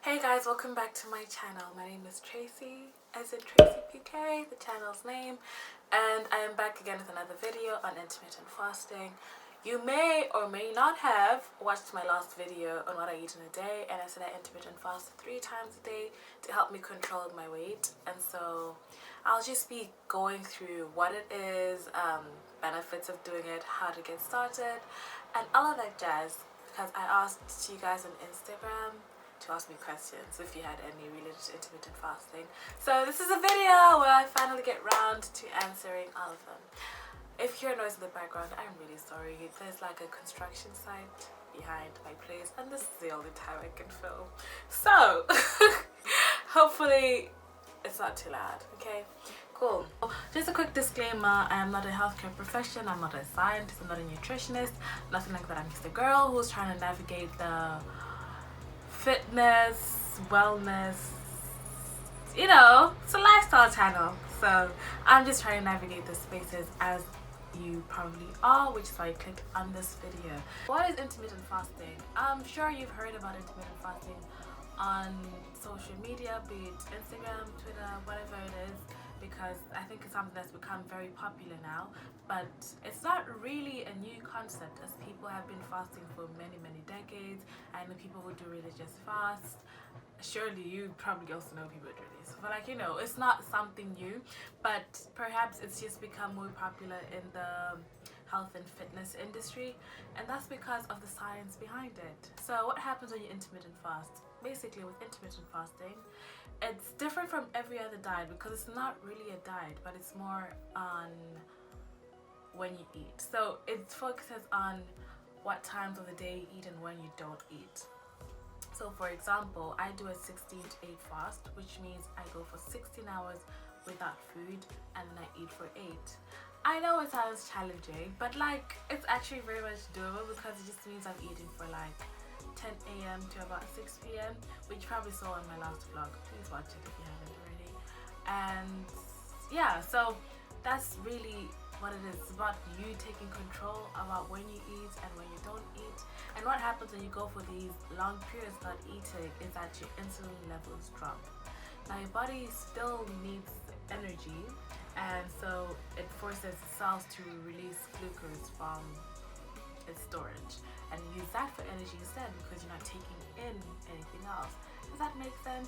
Hey guys, welcome back to my channel. My name is Tracy, as in Tracy PK, the channel's name, and I am back again with another video on intermittent fasting. You may or may not have watched my last video on what I eat in a day, and I said I intermittent fast 3 times a day to help me control my weight. And so I'll just be going through what it is, benefits of doing it, how to get started, and all of that jazz, because I asked you guys on Instagram to ask me questions if you had any related to intermittent fasting. So this is a video where I finally get round to answering all of them. If you hear noise in the background, I'm really sorry. There's like a construction site behind my place and this is the only time I can film. So hopefully it's not too loud, okay? Cool. Just a quick disclaimer, I am not a healthcare profession, I'm not a scientist, I'm not a nutritionist, nothing like that. I'm just a girl who's trying to navigate the fitness, wellness, you know, it's a lifestyle channel. So I'm just trying to navigate the spaces as you probably are, which is why I clicked on this video. What is intermittent fasting? I'm sure you've heard about intermittent fasting on social media, be it Instagram, Twitter, whatever it is, because I think it's something that's become very popular now. But it's not really a new concept, as people have been fasting for many decades, and the people who do religious fast, surely you probably also know people do this, but like, you know, it's not something new, but perhaps it's just become more popular in the health and fitness industry, and that's because of the science behind it. So what happens when you intermittent fast? Basically, with intermittent fasting, it's different from every other diet because it's not really a diet, but it's more on when you eat. So it focuses on what times of the day you eat and when you don't eat. So for example, I do a 16 to 8 fast, which means I go for 16 hours without food and then I eat for 8. I know it sounds challenging, but like, it's actually very much doable because it just means I'm eating for like 10 a.m. to about 6 p.m, which you probably saw on my last vlog. Please watch it if you haven't already. And yeah, so that's really what it is. It's about you taking control about when you eat and when you don't eat. And what happens when you go for these long periods not eating is that your insulin levels drop. Now your body still needs energy, and so it forces cells to release glucose from its storage and use that for energy instead, because you're not taking in anything else. Does that make sense?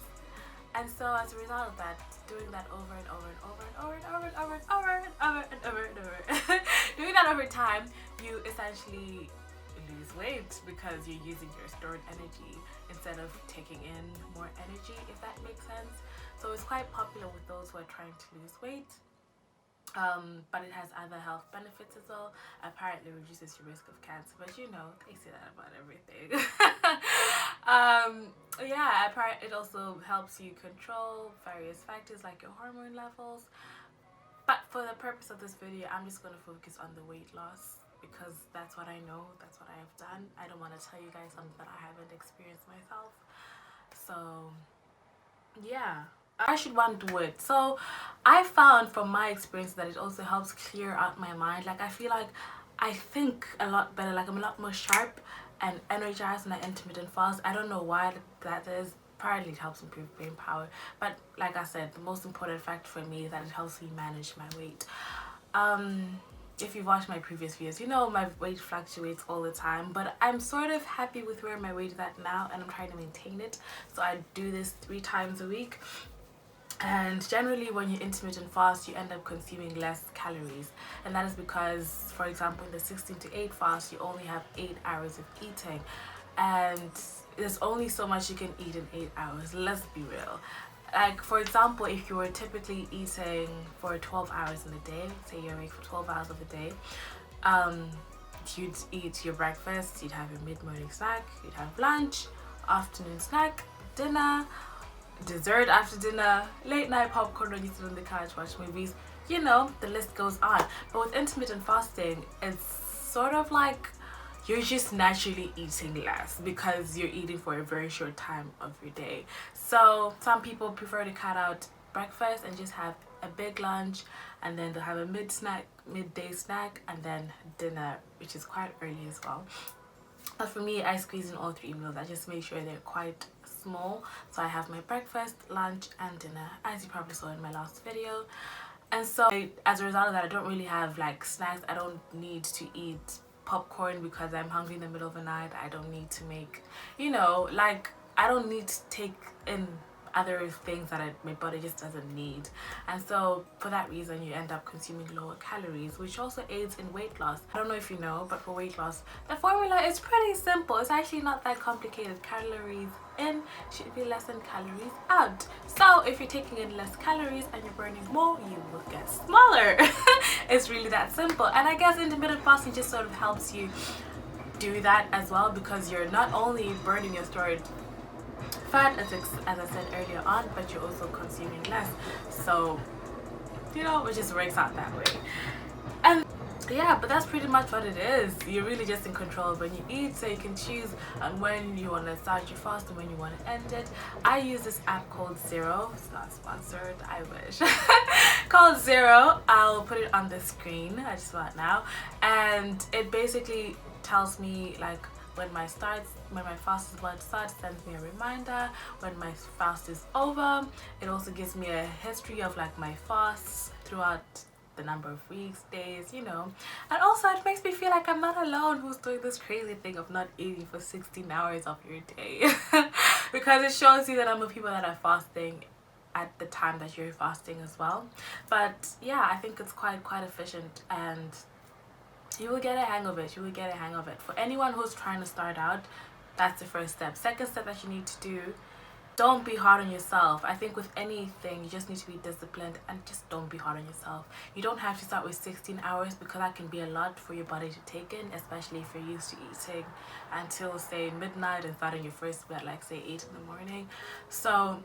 And so as a result of that, doing that over and over and over and over and over and over and over and over and over and over doing that over time, you essentially lose weight because you're using your stored energy instead of taking in more energy, if that makes sense. So it's quite popular with those who are trying to lose weight. But it has other health benefits as well. Apparently reduces your risk of cancer, but you know, they say that about everything. Yeah, apparently it also helps you control various factors like your hormone levels. But for the purpose of this video, I'm just going to focus on the weight loss because that's what I know, that's what I have done. I don't want to tell you guys something that I haven't experienced myself. So yeah, I should want do it. So I found from my experience that it also helps clear out my mind. Like, I feel like I think a lot better, like I'm a lot more sharp and energized when I intermittent fast. I don't know why that is. Apparently it helps improve brain power, but like I said, the most important factor for me is that it helps me manage my weight. If you've watched my previous videos, you know my weight fluctuates all the time, but I'm sort of happy with where my weight is at now, and I'm trying to maintain it. So I do this 3 times a week. And generally when you intermittent fast, you end up consuming less calories, and that is because, for example, in the 16 to 8 fast, you only have 8 hours of eating, and there's only so much you can eat in 8 hours. Let's be real. Like, for example, if you were typically eating for 12 hours in a day, say you're awake for 12 hours of the day, you'd eat your breakfast, you'd have your mid-morning snack, you'd have lunch, afternoon snack, dinner, dessert after dinner, late night popcorn when you sit on the couch watch movies, you know, the list goes on. But with intermittent fasting, it's sort of like you're just naturally eating less because you're eating for a very short time of your day. So some people prefer to cut out breakfast and just have a big lunch, and then they'll have a midday snack, and then dinner, which is quite early as well. But for me, I squeeze in all 3 meals. I just make sure they're quite small. So I have my breakfast, lunch and dinner, as you probably saw in my last video. And so as a result of that, I don't really have like snacks. I don't need to eat popcorn because I'm hungry in the middle of the night. I don't need to make, you know, like I don't need to take in other things that my body just doesn't need. And so for that reason you end up consuming lower calories, which also aids in weight loss. I don't know if you know, but for weight loss the formula is pretty simple. It's actually not that complicated. Calories in should be less than calories out. So if you're taking in less calories and you're burning more, you will get smaller. It's really that simple. And I guess intermittent fasting just sort of helps you do that as well, because you're not only burning your stored fat as I said earlier on, but you're also consuming less. So you know, it just works out that way. And yeah, but that's pretty much what it is. You're really just in control of when you eat, so you can choose on when you want to start your fast and when you want to end it. I use this app called Zero. It's not sponsored, I wish. Called Zero. I'll put it on the screen. I just saw it now, and it basically tells me like when my fast is about to start, sends me a reminder. When my fast is over, it also gives me a history of like my fasts throughout the number of weeks, days, you know. And also it makes me feel like I'm not alone who's doing this crazy thing of not eating for 16 hours of your day. Because it shows you that I'm with people that are fasting at the time that you're fasting as well. But yeah, I think it's quite efficient, and you will get a hang of it. You will get a hang of it. For anyone who's trying to start out, that's the first step. Second step that you need to do, don't be hard on yourself. I think with anything, you just need to be disciplined and just don't be hard on yourself. You don't have to start with 16 hours because that can be a lot for your body to take in, especially if you're used to eating until say midnight and starting your first meal at like say 8 in the morning. So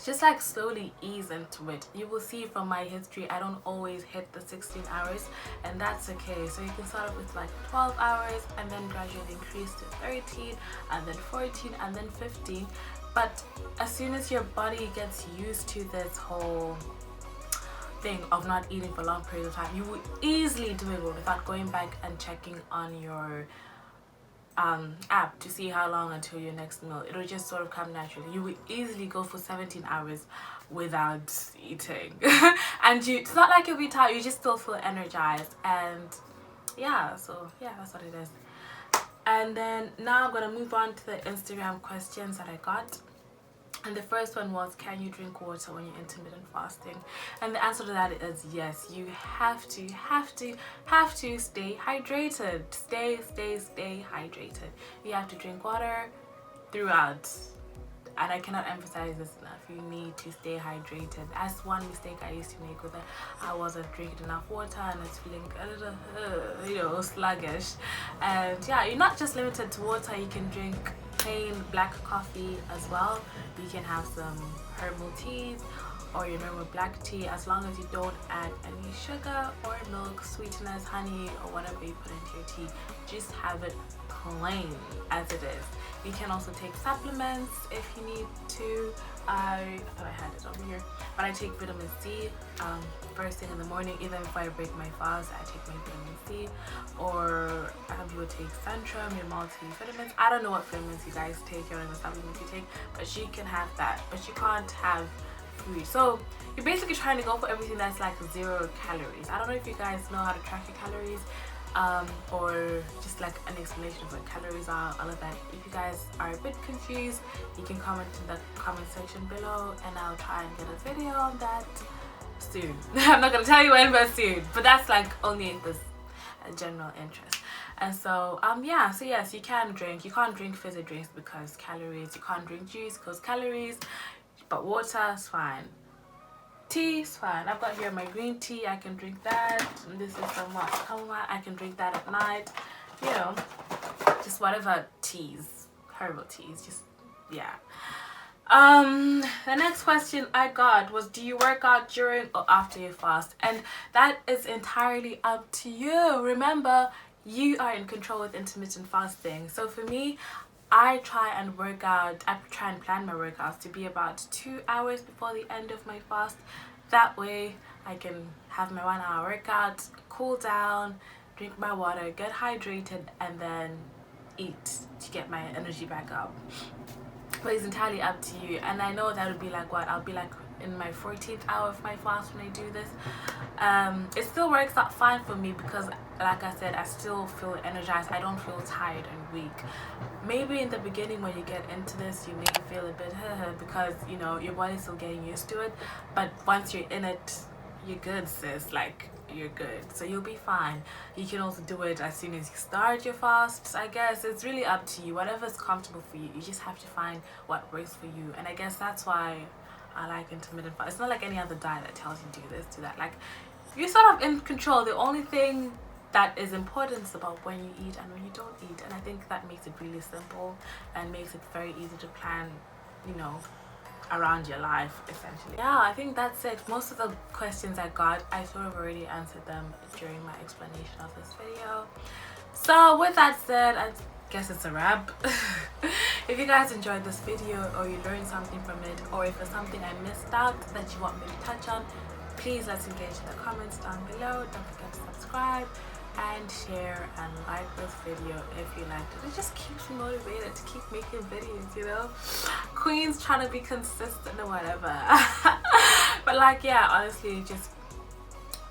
just like slowly ease into it. You will see from my history I don't always hit the 16 hours, and that's okay. So you can start off with like 12 hours and then gradually increase to 13 and then 14 and then 15. But as soon as your body gets used to this whole thing of not eating for long periods of time, you will easily do it without going back and checking on your app to see how long until your next meal. It'll just sort of come naturally. You will easily go for 17 hours without eating. And it's not like you'll be tired, you just still feel energized. And yeah, so yeah, that's what it is. And then now I'm gonna move on to the Instagram questions that I got. And the first one was, can you drink water when you're intermittent fasting? And the answer to that is yes. You have to stay hydrated. Stay hydrated. You have to drink water throughout. And I cannot emphasize this enough. You need to stay hydrated. That's one mistake I used to make with it. I wasn't drinking enough water and it's feeling a little, you know, sluggish. And yeah, you're not just limited to water. You can drink plain black coffee as well. You can have some herbal teas or your normal black tea, as long as you don't add any sugar or milk, sweeteners, honey, or whatever you put into your tea. Just have it plain as it is. You can also take supplements if you need to. I thought I had it over here, but I take vitamin C first thing in the morning. Even before I break my fast, I take my vitamin C. Or people take Centrum, your multivitamins. I don't know what vitamins you guys take or what supplements you take, but you can have that. But you can't have food. So you're basically trying to go for everything that's like 0 calories. I don't know if you guys know how to track your calories. Or just like an explanation of what calories are, all of that. If you guys are a bit confused, you can comment in the comment section below and I'll try and get a video on that soon. I'm not gonna tell you when, but soon. But that's like only this general interest. And so yeah, so yes, you can drink. You can't drink fizzy drinks because calories. You can't drink juice because calories, but water is fine. Tea is fine. I've got here my green tea. I can drink that. And this is some chamomile. I can drink that at night. You know, just whatever teas, herbal teas. Just yeah. The next question I got was, do you work out during or after your fast? And that is entirely up to you. Remember, you are in control with intermittent fasting. So for me, I try and plan my workouts to be about 2 hours before the end of my fast. That way I can have my 1 hour workout, cool down, drink my water, get hydrated, and then eat to get my energy back up. but it's entirely up to you. And I know that would be like what I'll be like in my 14th hour of my fast when I do this. It still works out fine for me because, like I said, I still feel energized. I don't feel tired and weak. Maybe in the beginning when you get into this, you may feel a bit because, you know, your body's still getting used to it. But once you're in it, you're good, sis. Like, you're good, so you'll be fine. You can also do it as soon as you start your fast. I guess it's really up to you, whatever's comfortable for you. You just have to find what works for you. And I guess that's why I like intermittent fast. It's not like any other diet that tells you do this, do that. Like, you're sort of in control. The only thing that is important is about when you eat and when you don't eat. And I think that makes it really simple and makes it very easy to plan, you know, around your life, essentially. Yeah, I think that's it. Most of the questions I got, I sort of already answered them during my explanation of this video. So with that said, I guess it's a wrap. If you guys enjoyed this video or you learned something from it, or if there's something I missed out that you want me to touch on, please let's engage in the comments down below. Don't forget to subscribe and share and like this video if you liked it. It just keeps me motivated to keep making videos, you know. Queens trying to be consistent or whatever. But like, yeah, honestly, just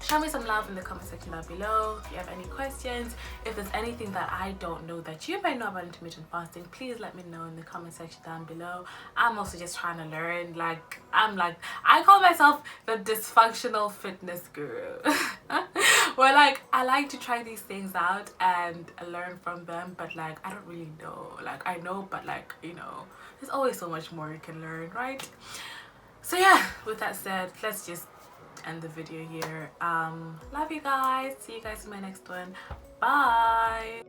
show me some love in the comment section down below. If you have any questions, if there's anything that I don't know that you might know about intermittent fasting, please let me know in the comment section down below. I'm also just trying to learn. Like, I call myself the dysfunctional fitness guru. Where like I like to try these things out and learn from them, but like I don't really know. Like, I know, but like, you know, there's always so much more you can learn, right? So yeah, with that said, let's just end the video here. Love you guys. See you guys in my next one. Bye.